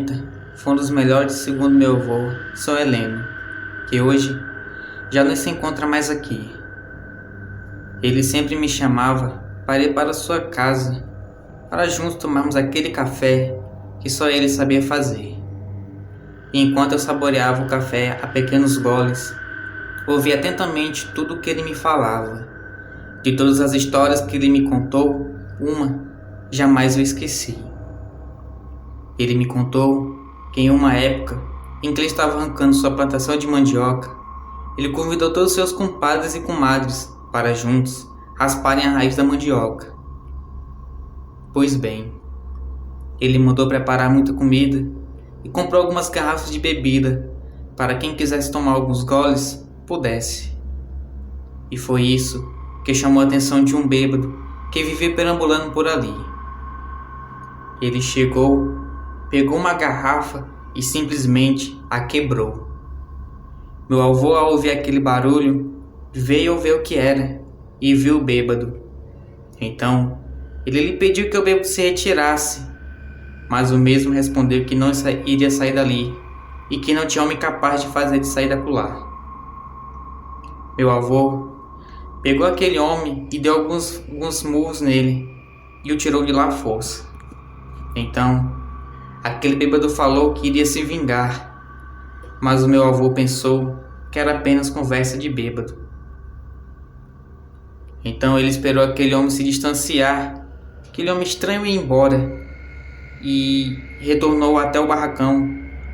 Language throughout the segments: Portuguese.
90 foi um dos melhores segundo meu avô, São Heleno, que hoje já não se encontra mais aqui. Ele sempre me chamava para ir para sua casa, para juntos tomarmos aquele café que só ele sabia fazer. E enquanto eu saboreava o café a pequenos goles, ouvi atentamente tudo o que ele me falava. De todas as histórias que ele me contou, uma jamais eu esqueci. Ele me contou que em uma época em que ele estava arrancando sua plantação de mandioca, ele convidou todos os seus compadres e comadres para juntos rasparem a raiz da mandioca. Pois bem, ele mandou preparar muita comida e comprou algumas garrafas de bebida para quem quisesse tomar alguns goles, pudesse. E foi isso que chamou a atenção de um bêbado que vivia perambulando por ali. Ele chegou, pegou uma garrafa e simplesmente a quebrou. Meu avô, ao ouvir aquele barulho, veio ver o que era e viu o bêbado. Então, ele lhe pediu que o bêbado se retirasse, mas o mesmo respondeu que não iria sair dali e que não tinha homem capaz de fazer ele sair daquela. Meu avô pegou aquele homem e deu alguns murros nele e o tirou de lá à força. Então, aquele bêbado falou que iria se vingar, mas o meu avô pensou que era apenas conversa de bêbado. Então ele esperou aquele homem se distanciar, aquele homem estranho ir embora, e retornou até o barracão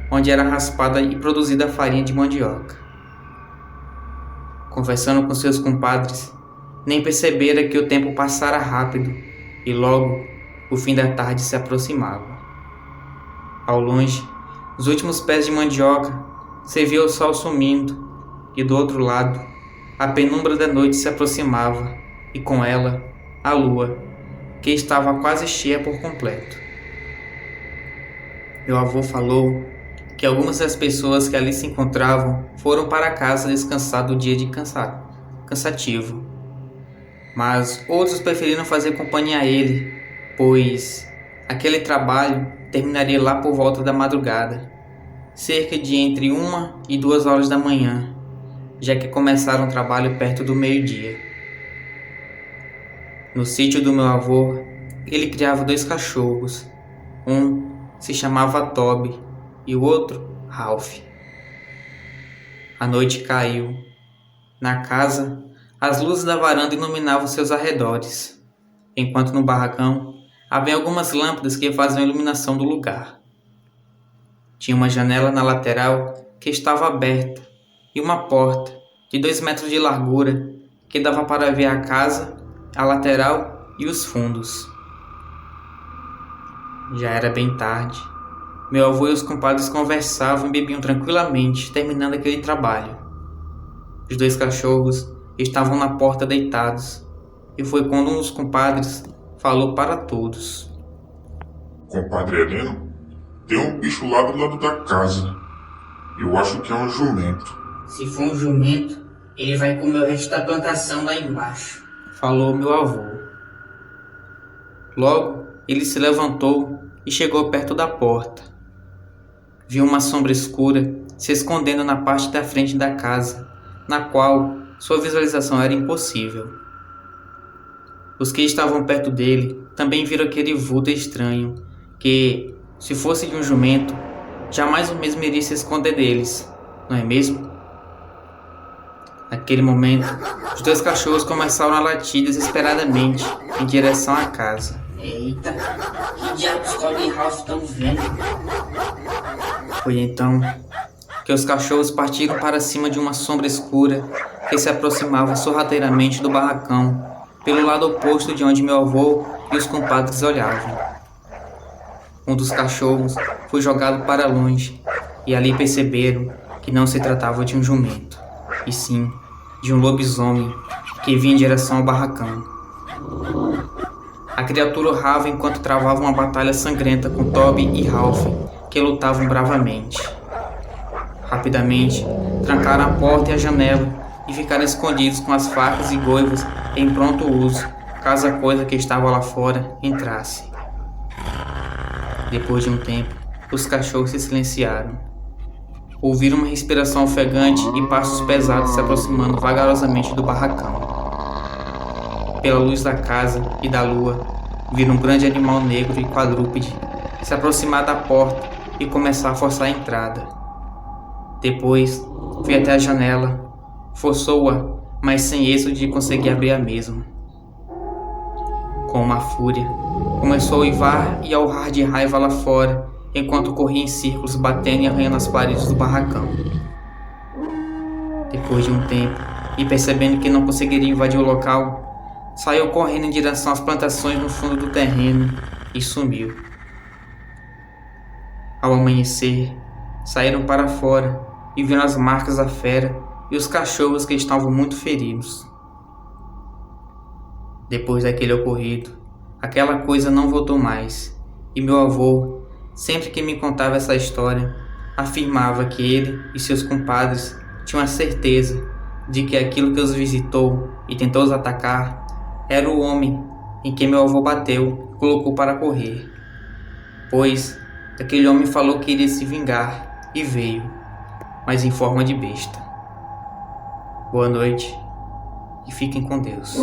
onde era raspada e produzida a farinha de mandioca. Conversando com seus compadres, nem percebera que o tempo passara rápido e logo o fim da tarde se aproximava. Ao longe, os últimos pés de mandioca se via o sol sumindo e do outro lado a penumbra da noite se aproximava e com ela a lua, que estava quase cheia por completo. Meu avô falou que algumas das pessoas que ali se encontravam foram para casa descansar do dia de cansativo, mas outros preferiram fazer companhia a ele, pois aquele trabalho terminaria lá por volta da madrugada, cerca de entre 1 e 2 horas da manhã, já que começaram o trabalho perto do meio-dia. No sítio do meu avô, ele criava 2 cachorros. Um se chamava Toby e o outro Ralph. A noite caiu. Na casa, as luzes da varanda iluminavam seus arredores, enquanto no barracão havia algumas lâmpadas que faziam a iluminação do lugar. Tinha uma janela na lateral que estava aberta e uma porta de 2 metros de largura que dava para ver a casa, a lateral e os fundos. Já era bem tarde. Meu avô e os compadres conversavam e bebiam tranquilamente, terminando aquele trabalho. Os 2 cachorros estavam na porta deitados, e foi quando um dos compadres falou para todos: Compadre Heleno, tem um bicho lá do lado da casa. Eu acho que é um jumento. Se for um jumento, ele vai comer o resto da plantação lá embaixo, falou meu avô. Logo, ele se levantou e chegou perto da porta. Viu uma sombra escura se escondendo na parte da frente da casa, na qual sua visualização era impossível. Os que estavam perto dele também viram aquele vulto estranho, que, se fosse de um jumento, jamais o mesmo iria se esconder deles, não é mesmo? Naquele momento, os 2 cachorros começaram a latir desesperadamente em direção à casa. Eita, que diabos Toby e Ralph estão vendo? Foi então que os cachorros partiram para cima de uma sombra escura que se aproximava sorrateiramente do barracão, pelo lado oposto de onde meu avô e os compadres olhavam. Um dos cachorros foi jogado para longe e ali perceberam que não se tratava de um jumento, e sim de um lobisomem que vinha em direção ao barracão. A criatura urrava enquanto travava uma batalha sangrenta com Toby e Ralph, que lutavam bravamente. Rapidamente, trancaram a porta e a janela e ficaram escondidos com as facas e goivas em pronto uso, caso a coisa que estava lá fora entrasse. Depois de um tempo, os cachorros se silenciaram. Ouviram uma respiração ofegante e passos pesados se aproximando vagarosamente do barracão. Pela luz da casa e da lua, viram um grande animal negro e quadrúpede se aproximar da porta e começar a forçar a entrada. Depois, foi até a janela, forçou-a, mas sem êxito de conseguir abrir a mesma. Com uma fúria, começou a uivar e a urrar de raiva lá fora, enquanto corria em círculos batendo e arranhando as paredes do barracão. Depois de um tempo, e percebendo que não conseguiria invadir o local, saiu correndo em direção às plantações no fundo do terreno e sumiu. Ao amanhecer, saíram para fora e viram as marcas da fera e os cachorros que estavam muito feridos. Depois daquele ocorrido, aquela coisa não voltou mais, e meu avô, sempre que me contava essa história, afirmava que ele e seus compadres tinham a certeza de que aquilo que os visitou e tentou os atacar era o homem em que meu avô bateu e colocou para correr, pois aquele homem falou que iria se vingar e veio, mas em forma de besta. Boa noite e fiquem com Deus.